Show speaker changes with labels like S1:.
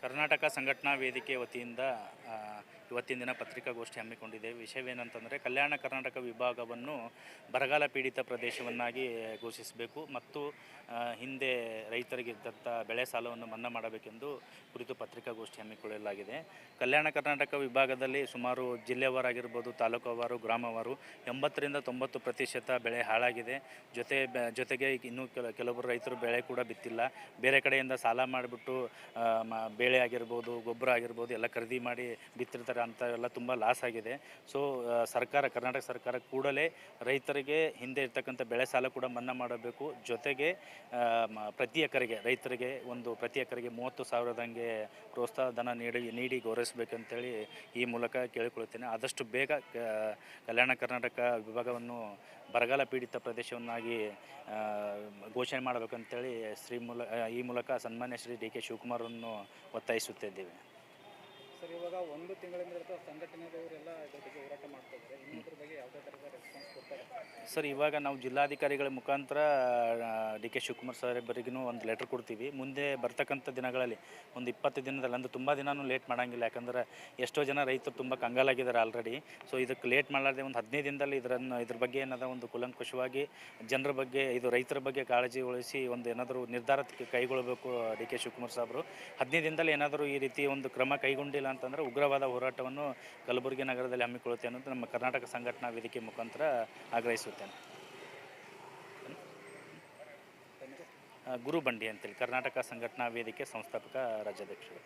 S1: ಕರ್ನಾಟಕ ಸಂಘಟನಾ ವೇದಿಕೆ ವತಿಯಿಂದ ಇವತ್ತಿನ ದಿನ ಪತ್ರಿಕಾಗೋಷ್ಠಿ ಹಮ್ಮಿಕೊಂಡಿದೆ. ವಿಷಯವೇನಂತಂದರೆ, ಕಲ್ಯಾಣ ಕರ್ನಾಟಕ ವಿಭಾಗವನ್ನು ಬರಗಾಲ ಪೀಡಿತ ಪ್ರದೇಶವನ್ನಾಗಿ ಘೋಷಿಸಬೇಕು ಮತ್ತು ಹಿಂದೆ ರೈತರಿಗಿದ್ದಂಥ ಬೆಳೆ ಸಾಲವನ್ನು ಮನ್ನಾ ಮಾಡಬೇಕೆಂದು ಕುರಿತು ಪತ್ರಿಕಾಗೋಷ್ಠಿ ಹಮ್ಮಿಕೊಳ್ಳಲಾಗಿದೆ. ಕಲ್ಯಾಣ ಕರ್ನಾಟಕ ವಿಭಾಗದಲ್ಲಿ ಸುಮಾರು ಜಿಲ್ಲೆಯವರಾಗಿರ್ಬೋದು, ತಾಲೂಕುವಾರು, ಗ್ರಾಮವಾರು 80-90% ಬೆಳೆ ಹಾಳಾಗಿದೆ. ಜೊತೆಗೆ ಇನ್ನೂ ಕೆಲವರು ರೈತರು ಬೆಳೆ ಕೂಡ ಬಿತ್ತಿಲ್ಲ. ಬೇರೆ ಕಡೆಯಿಂದ ಸಾಲ ಮಾಡಿಬಿಟ್ಟು ಬೇಳೆ ಆಗಿರ್ಬೋದು, ಗೊಬ್ಬರ ಆಗಿರ್ಬೋದು ಎಲ್ಲ ಖರೀದಿ ಮಾಡಿ ಬಿತ್ತಿರ್ತಾರೆ. ಅಂಥವೆಲ್ಲ ತುಂಬ ಲಾಸ್ ಆಗಿದೆ. ಸೊ ಕರ್ನಾಟಕ ಸರ್ಕಾರ ಕೂಡಲೇ ರೈತರಿಗೆ ಹಿಂದೆ ಇರ್ತಕ್ಕಂಥ ಬೆಳೆ ಸಾಲ ಕೂಡ ಮನ್ನಾ ಮಾಡಬೇಕು. ಜೊತೆಗೆ ಪ್ರತಿ ಎಕರೆಗೆ ರೈತರಿಗೆ ಪ್ರತಿ ಎಕರೆಗೆ 30,000 ಪ್ರೋತ್ಸಾಹ ಧನ ನೀಡಿ ಗೌರವಿಸಬೇಕಂತೇಳಿ ಈ ಮೂಲಕ ಕೇಳಿಕೊಳ್ಳುತ್ತೇನೆ. ಆದಷ್ಟು ಬೇಗ ಕಲ್ಯಾಣ ಕರ್ನಾಟಕ ವಿಭಾಗವನ್ನು ಬರಗಾಲ ಪೀಡಿತ ಪ್ರದೇಶವನ್ನಾಗಿ ಘೋಷಣೆ ಮಾಡಬೇಕಂತೇಳಿ ಈ ಮೂಲಕ ಸನ್ಮಾನ್ಯ ಶ್ರೀ ಡಿ ಕೆ ಶಿವಕುಮಾರನ್ನು ಒತ್ತಾಯಿಸುತ್ತಿದ್ದೇವೆ.
S2: ಸರ್, ಇವಾಗ ಒಂದು ತಿಂಗಳಿಂದ ಸಂಘಟನೆದವರೆಲ್ಲ ಇದ್ರ ಬಗ್ಗೆ ಹೋರಾಟ ಮಾಡ್ತಾ ಇದ್ದಾರೆ. ಇನ್ನೊಂದ್ರ ಬಗ್ಗೆ ಯಾವುದೇ ಥರದ ರೆಸ್ಪಾನ್ಸ್ ಕೊಡ್ತಾರೆ?
S1: ಸರ್, ಇವಾಗ ನಾವು ಜಿಲ್ಲಾಧಿಕಾರಿಗಳ ಮುಖಾಂತರ ಡಿ ಕೆ ಶಿವಕುಮಾರ್ ಸಾಹೇಬರಿಗೂ ಒಂದು ಲೆಟ್ರ್ ಕೊಡ್ತೀವಿ. ಮುಂದೆ ಬರ್ತಕ್ಕಂಥ ದಿನಗಳಲ್ಲಿ ಒಂದು 20 ದಿನದಲ್ಲಿ, ಅಂದ್ರೆ ತುಂಬ ದಿನವೂ ಲೇಟ್ ಮಾಡೋಂಗಿಲ್ಲ. ಯಾಕಂದರೆ ಎಷ್ಟೋ ಜನ ರೈತರು ತುಂಬ ಕಂಗಾಲಾಗಿದ್ದಾರೆ ಆಲ್ರೆಡಿ. ಸೊ ಇದಕ್ಕೆ ಲೇಟ್ ಮಾಡಲಾರ್ದೆ ಒಂದು 15 ದಿನದಲ್ಲಿ ಇದ್ರ ಬಗ್ಗೆ ಒಂದು ಕೂಲಂಕುಷವಾಗಿ ಜನರ ಬಗ್ಗೆ, ರೈತರ ಬಗ್ಗೆ ಕಾಳಜಿ ವಹಿಸಿ ಏನಾದರೂ ನಿರ್ಧಾರ ಕೈಗೊಳ್ಳಬೇಕು ಡಿ ಕೆ ಶಿವಕುಮಾರ್ ಸಾಹೇಬರು. 15 ದಿನದಲ್ಲಿ ಏನಾದರೂ ಈ ರೀತಿ ಒಂದು ಕ್ರಮ ಕೈಗೊಂಡಿಲ್ಲ ಅಂತಂದರೆ ಉಗ್ರವಾದ ಹೋರಾಟವನ್ನು ಕಲಬುರಗಿ ನಗರದಲ್ಲಿ ಹಮ್ಮಿಕೊಳ್ಳುತ್ತೆ ಅನ್ನೋದು ನಮ್ಮ ಕರ್ನಾಟಕ ಸಂಘಟನಾ ವೇದಿಕೆ ಮುಖಾಂತರ ಆಗ್ರಹಿಸುತ್ತೇನೆ. ಗುರು ಬಂಡಿ ಅಂತೇಳಿ ಕರ್ನಾಟಕ ಸಂಘಟನಾ ವೇದಿಕೆ ಸಂಸ್ಥಾಪಕ ರಾಜ್ಯಾಧ್ಯಕ್ಷರು.